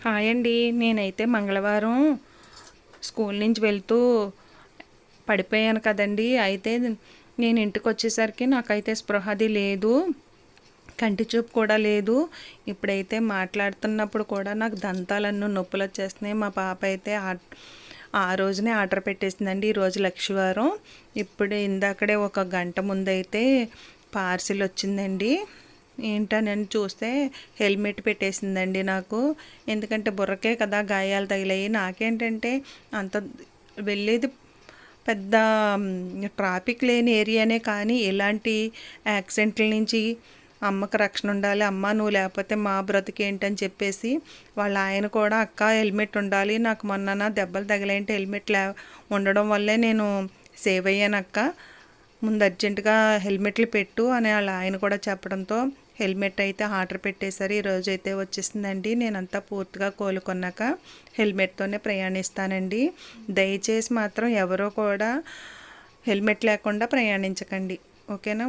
Hi అండి. నేనైతే మంగళవారం స్కూల్ నుంచి వెళ్తూ పడిపోయాను కదండీ. అయితే నేను ఇంటికొచ్చేసరికి నాకైతే స్పృహది లేదు. కంటి చూపు కూడా లేదు. ఇప్పుడైతే మాట్లాడుతున్నప్పుడు కూడా నాకు దంతాలన్నీ నొప్పులొచ్చేస్తున్నాయి. మా పాప అయితే ఆ రోజునే ఆర్డర్ పెట్టేసిందండి. ఈరోజు లక్షవారం. ఇప్పుడు ఇందాకడే ఒక గంట ముందైతే పార్సిల్ వచ్చిందండి. ఏంటనని చూస్తే హెల్మెట్ పెట్టేసిందండి నాకు. ఎందుకంటే బుర్రకే కదా గాయాలు తగిలాయి. నాకేంటంటే అంత వెళ్ళేది పెద్ద ట్రాఫిక్ లేని ఏరియానే, కానీ ఇలాంటి యాక్సిడెంట్ల నుంచి అమ్మకు రక్షణ ఉండాలి. అమ్మ నువ్వు లేకపోతే మా బ్రతికేంటని చెప్పేసి వాళ్ళ ఆయన కూడా అక్క హెల్మెట్ ఉండాలి, నాకు మొన్న దెబ్బలు తగిలాయంటే హెల్మెట్ ఉండడం వల్లే నేను సేవ్ అయ్యానక్క, ముందు అర్జెంటుగా హెల్మెట్లు పెట్టు అని వాళ్ళ ఆయన కూడా చెప్పడంతో హెల్మెట్ అయితే ఆర్డర్ పెట్టేశారు. ఈరోజు అయితే వచ్చేసిందండి. నేనంతా పూర్తిగా కోలుకున్నాక హెల్మెట్తోనే ప్రయాణిస్తానండి. దయచేసి మాత్రం ఎవరో కూడా హెల్మెట్ లేకుండా ప్రయాణించకండి. ఓకేనా.